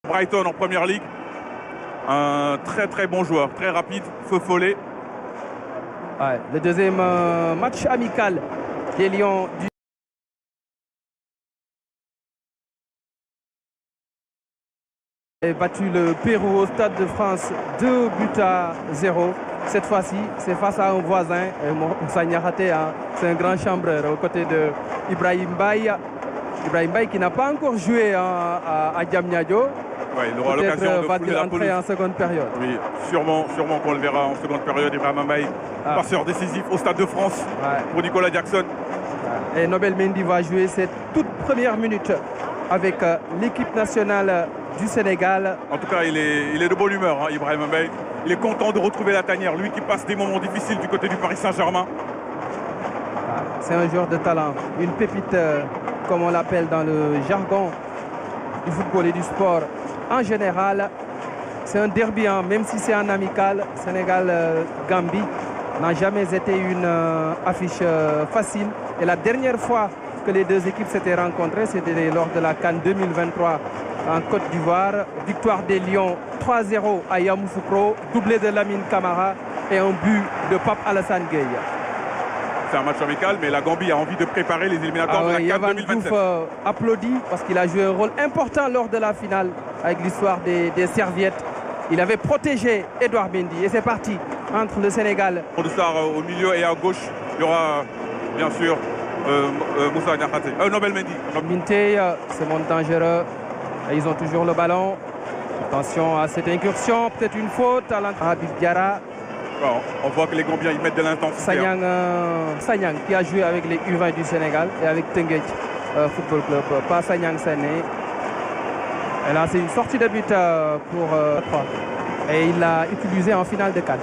Brighton en première ligue. Un très très bon joueur, très rapide, feu follet. Ouais, le deuxième match amical des Lions du a battu le Pérou au Stade de France 2-0. Cette fois-ci, c'est face à un voisin, Moussa Niakhaté, hein. C'est un grand chambreur aux côtés de Ibrahim Baye. Ibrahim Baye qui n'a pas encore joué à Diamniadio. Ouais, il aura l'occasion de fouler la pelouse en seconde période. Oui, sûrement qu'on le verra en seconde période. Ibrahim Baye, passeur décisif au Stade de France pour Nicolas Jackson. Et Nobel Mendy va jouer cette toute première minute avec l'équipe nationale du Sénégal. En tout cas, il est de bonne humeur, hein, Ibrahim Baye. Il est content de retrouver la tanière, lui qui passe des moments difficiles du côté du Paris Saint-Germain. C'est un joueur de talent, une pépite, comme on l'appelle dans le jargon du football et du sport. En général, c'est un derby, hein, même si c'est un amical. Sénégal-Gambie n'a jamais été une affiche facile. Et la dernière fois que les deux équipes s'étaient rencontrées, c'était lors de la CAN 2023 en Côte d'Ivoire. Victoire des Lions 3-0 à Yamoussoukro, doublé de Lamine Camara et un but de Pape Alassane Gueye. C'est un match amical, mais la Gambie a envie de préparer les éliminatoires de la CAN Yavan 2027. Diouf applaudit parce qu'il a joué un rôle important lors de la finale avec l'histoire des serviettes. Il avait protégé Edouard Mendy et c'est parti entre le Sénégal. Au milieu et à gauche, il y aura bien sûr Moussa Niakhaté, Nobel Mendy. Minté se montre dangereux. Et ils ont toujours le ballon. Attention à cette incursion, peut-être une faute à Habib Diarra. Bon, on voit que les Gambiens ils mettent de l'intensité. Sanyang qui a joué avec les U20 du Sénégal et avec Tenguet Football Club. Pas Sanyang Sané. Et là c'est une sortie de but pour 3. Et il l'a utilisé en finale de CAN.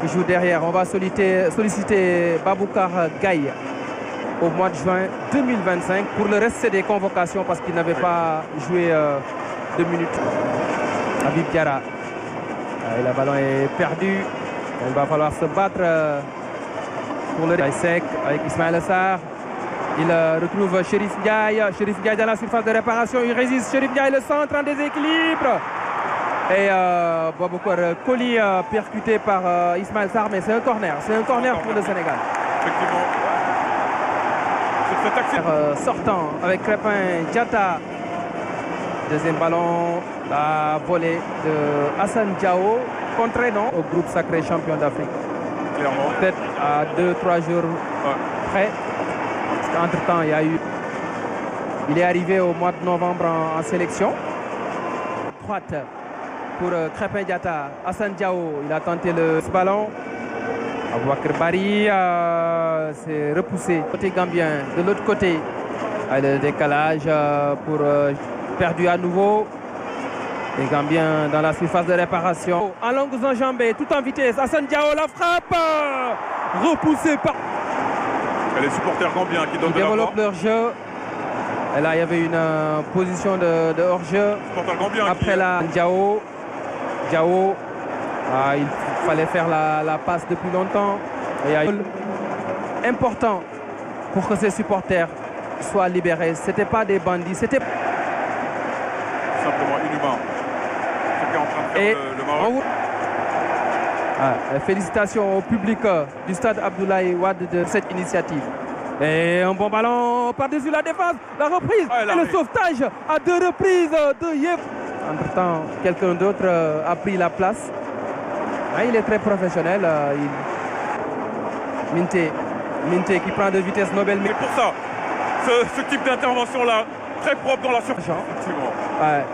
Il joue derrière. On va solliciter Baboucar Gaye au mois de juin 2025. Pour le reste, c'est des convocations parce qu'il n'avait pas joué 2 minutes. Habib Diarra. Et le ballon est perdu. Il va falloir se battre pour le sec avec Ismaël Sarr. Il retrouve Chérif Ndiaye. Chérif Ndiaye dans la surface de réparation. Il résiste. Chérif Ndiaye, le centre en déséquilibre. Et Baboucar Koli percuté par Ismaël Sarr. Mais c'est un corner. C'est un corner pour le Sénégal. Effectivement. Sortant avec Crépin Diatta. Deuxième ballon, la volée de Hassan Diao. Contré non au groupe sacré champion d'Afrique. Clairement. Peut-être à 2-3 jours près. Parce qu'entre-temps, il est arrivé au mois de novembre en sélection. Droite pour Crépin Diatta. Hassan Diao, il a tenté le ballon. Aboubakar Bari s'est repoussé côté gambien. De l'autre côté, le décalage pour perdu à nouveau. Les Gambiens dans la surface de réparation. En longues enjambées, tout en vitesse. Hassan Diao, la frappe repoussée par... Et les supporters gambiens qui développent leur jeu. Et là, il y avait une position de hors-jeu. Après la Diao. Il fallait faire la passe depuis longtemps. Et important pour que ces supporters soient libérés. Ce n'était pas des bandits, c'était simplement inhumain. C'était en train de faire le Maroc. Félicitations au public du stade Abdoulaye Wade de cette initiative. Et un bon ballon par-dessus la défense. La reprise et le sauvetage à 2 reprises de Yef. Entre-temps, quelqu'un d'autre a pris la place. Il est très professionnel. Minté qui prend de vitesse Nobel. C'est pour ça, ce type d'intervention-là, très propre dans la surface.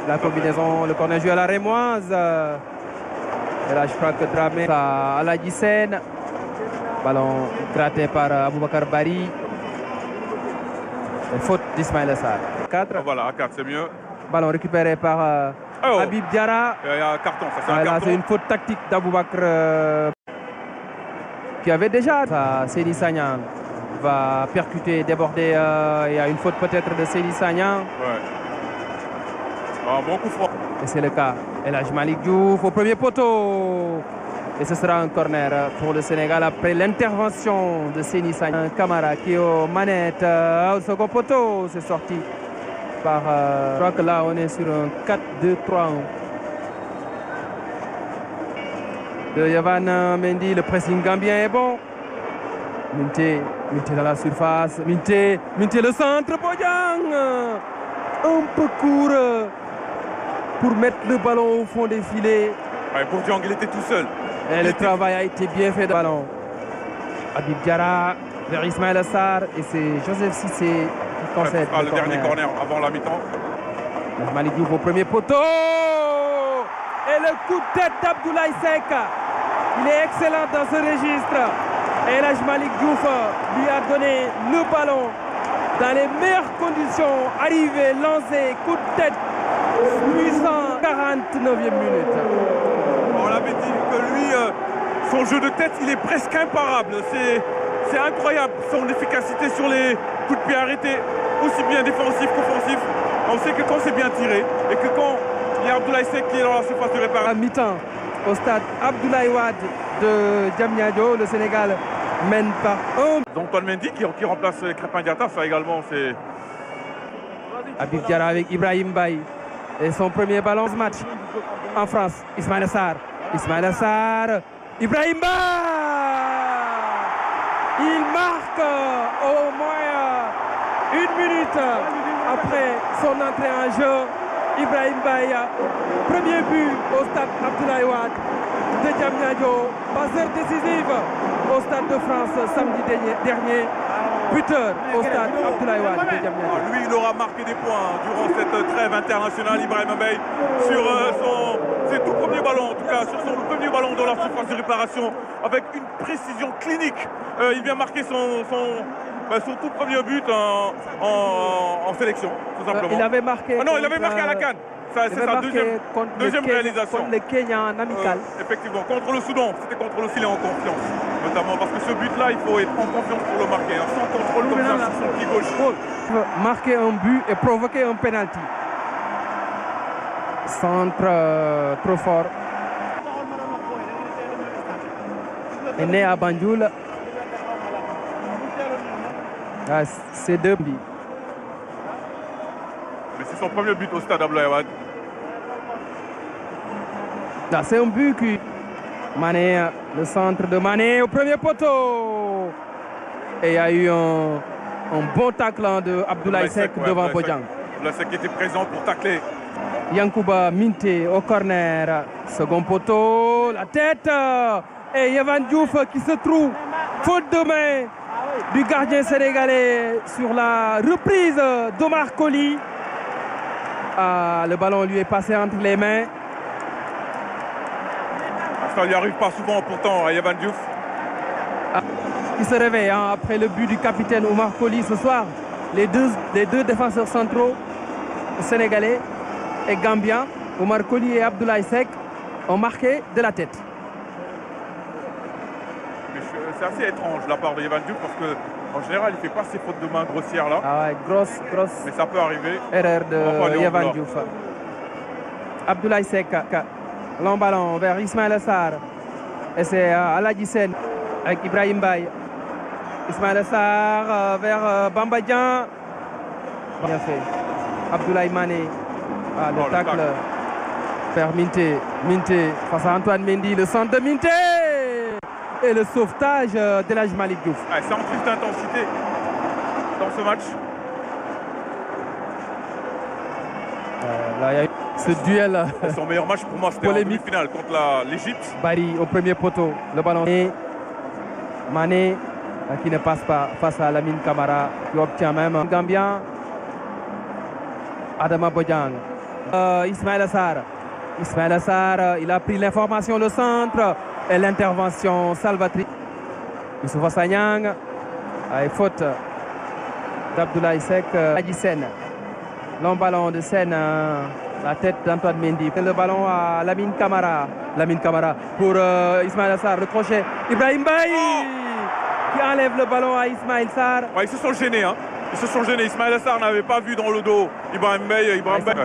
La combinaison, le corner joué à la Rémoise. Et là, je crois que Dramé à la Gissène. Ballon gratté par Aboubacar Bari. Et faute d'Ismaël Sarr. 4. Voilà, à 4, c'est mieux. Ballon récupéré par Habib Diarra. Il y a un carton, ça c'est un carton. C'est une faute tactique d'Aboubacar qui avait déjà. Seyni Sagnan va percuter, déborder. Il y a une faute peut-être de Seyni Sagnan. Un bon coup franc. Et c'est le cas. Et là, Malick Diouf au premier poteau. Et ce sera un corner pour le Sénégal après l'intervention de Seyni Sagnan. Camara qui est aux manettes. Au second poteau, c'est sorti. Je crois que là, on est sur un 4-2-3-1. De Yavan Mendy, le pressing gambien est bon. Minté dans la surface. Minté le centre. Bojang un peu court pour mettre le ballon au fond des filets. Ouais, Bojang, il était tout seul. Et le travail a été bien fait de ballon. Habib Diarra vers Ismaïla Sarr et c'est Joseph Cissé qui concède le dernier corner avant la mi-temps. Malick Diouf au premier poteau. Et le coup de tête d'Abdoulaye Seck. Il est excellent dans ce registre. Et là, Malick Diouf lui a donné le ballon dans les meilleures conditions. Arrivé, lancé, coup de tête puissant, 49e minute. On l'avait dit que lui, son jeu de tête, il est presque imparable. C'est incroyable son efficacité sur les coups de pied arrêtés, aussi bien défensifs qu'offensifs. On sait que quand c'est bien tiré et que quand il y a Abdoulaye Seck qui est dans la surface de réparation. À mi-temps, au stade Abdoulaye Wade de Diamniadio, le Sénégal mène par 1. Antoine Mendy qui remplace Crépin Diatta, ça également c'est... Habib Diarra avec Ibrahim Baye. Et son premier ballon ce match en France. Ismaïla Sarr. Ibrahim Baye. Il marque au moins 1 minute après son entrée en jeu. Ibrahim Baye, premier but au stade Abdoulaye Wade de Diamniadio, passeur décisif au stade de France samedi dernier, buteur au stade Abdoulaye Wade de Diamniadio. Lui, il aura marqué des points durant cette trêve internationale, Ibrahim Baye, sur ses tout premiers ballons, en tout cas sur son premier ballon dans la surface de réparation, avec une précision clinique. Il vient marquer son tout premier but en sélection, tout simplement. Il avait marqué. Ah non, il avait marqué à la CAN. C'est sa deuxième réalisation. Contre le Kenya en amical. Effectivement, contre le Soudan, c'était contre le filet en confiance. Notamment parce que ce but-là, il faut être en confiance pour le marquer. Sans contrôle comme ça sur son pied gauche. Marquer un but et provoquer un penalty. Centre trop fort. est né à Banjul. Ah, c'est 2 buts. Mais c'est son premier but au stade Abdoulaye Wade. Ah, c'est un but qui... Mané, le centre de Mané au premier poteau. Et il y a eu un bon tacle de Abdoulaye Seck devant Bojang. Abdoulaye Seck était présent pour tacler. Yankouba Minté au corner. Second poteau, la tête. Et Yavan Diouf qui se trouve faute de main du gardien sénégalais sur la reprise d'Omar Colley. Ah, le ballon lui est passé entre les mains. Ça n'y arrive pas souvent pourtant à Yavan Diouf. Ah, il se réveille après le but du capitaine Omar Colley ce soir. Les deux défenseurs centraux sénégalais et gambiens, Omar Colley et Abdoulaye Seck, ont marqué de la tête. C'est assez étrange de la part de Yavan Diouf parce qu'en général il ne fait pas ces fautes de main grossières là. Ah ouais, grosse. Mais ça peut arriver. Erreur de Yavan Diouf. Abdoulaye Seck, long ballon vers Ismaïla Sarr. Et c'est Aladji Sène avec Ibrahim Baye. Ismaïla Sarr vers Bamba Dieng. Bien fait. Abdoulaye Mané. Ah, le tacle vers Minté face à Antoine Mendy. Le centre de Minté. Et le sauvetage d'Elhadji Malick Diouf. Ah, c'est en plus d'intensité dans ce match. Là, il y a eu ce duel. Son meilleur match pour moi, c'était en demi-finale contre l'Égypte. Barry au premier poteau. Le ballon. Et Mané qui ne passe pas face à Lamine Camara qui obtient même un Gambien. Adama Bojang. Ismaïla Sarr. Il a pris l'information, le centre. Et l'intervention salvatrice. Youssoupha Sagnang. Et faute d'Abdoulaye Seck. Aladji Sène. Long ballon de Sène. La tête d'Antoine Mendy. Le ballon à Lamine Camara. Pour Ismaïla Sarr. Le crochet. Ibrahim Baye qui enlève le ballon à Ismaïla Sarr. Ouais, ils se sont gênés. Ils se sont gênés. Ismaïla Sarr n'avait pas vu dans le dos Ibrahim Baye.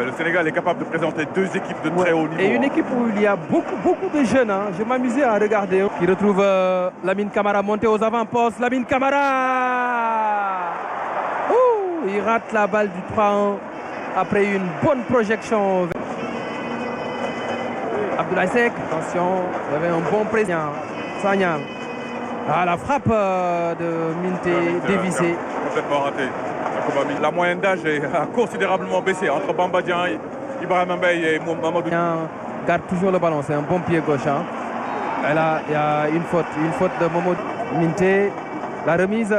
Le Sénégal est capable de présenter deux équipes de très haut niveau. Et une équipe où il y a beaucoup de jeunes. Je m'amusais à regarder. Qui retrouve Lamine Camara monté aux avant-postes. Lamine Camara. Il rate la balle du 3-1. après une bonne projection. Abdoulaye Seck, attention, il y avait un bon président. Sanyang. Ah, la frappe de Minté dévissée. Complètement raté. La moyenne d'âge a considérablement baissé entre Bamba Dieng, Ibrahima Mbaye et Mamadou. Garde toujours le ballon, c'est un bon pied gauche. Hein. Et là, il y a une faute de Mamadou Minté. La remise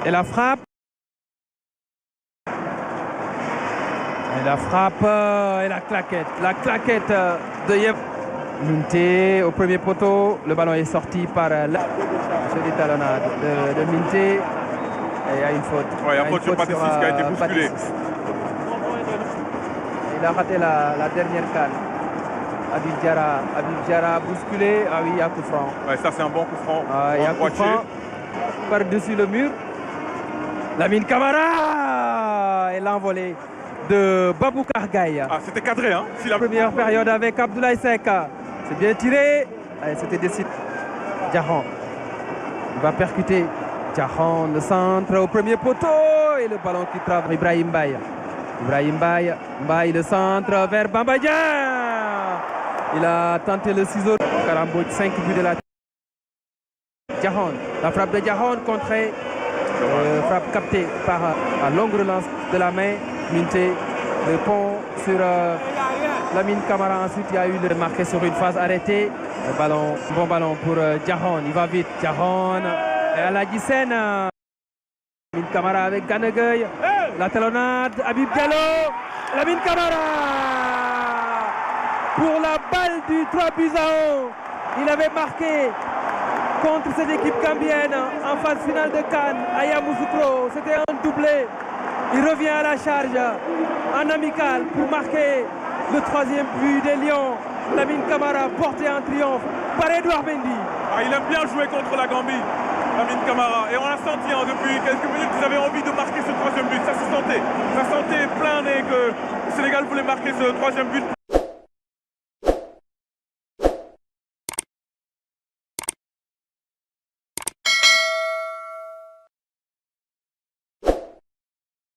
et la frappe. Et la frappe et la claquette. La claquette de Yev. Minté au premier poteau. Le ballon est sorti par la talonnade de Minté. Et il y a une faute. Ouais, il y a une faute sur Patrice qui a été bousculé. Il a raté la dernière canne. Habib Diarra bousculé. Ah oui, il y a coup franc. Ouais, ça c'est un bon coup franc. Il y a coup franc par-dessus le mur. Lamine Camara et l'envolée de Baboucar Gaye. Ah, c'était cadré, hein. Si la première période avec Abdoulaye Seck. C'est bien tiré. C'était décidé. Diarra. Il va percuter. Diarra, le centre au premier poteau. Et le ballon qui travaille. Ibrahim Mbaye. Mbaye, le centre vers Bamba Dieng. Il a tenté le ciseau. Karambo, 5 buts de la Diarra. La frappe de Diarra contrée. Frappe captée par la longue relance de la main. Minté répond sur Lamine Camara. Ensuite, il y a eu le marqué sur une phase arrêtée. Le ballon, bon ballon pour Diarra. Il va vite. Diarra et à la Guissène. Lamine Camara avec Ganegueil. La talonnade. Habib Diallo. Lamine Camara. Pour la balle du 3-1. Il avait marqué contre cette équipe gambienne en phase finale de Cannes à Yamoussoukro. C'était un doublé. Il revient à la charge en amical pour marquer le 3e but des Lions. Lamine Camara porté en triomphe par Edouard Mendy. Ah, il aime bien jouer contre la Gambie, Lamine Camara. Et on l'a senti depuis quelques minutes qu'ils avaient envie de marquer ce 3e but. Ça se sentait plein et que le Sénégal voulait marquer ce 3e but.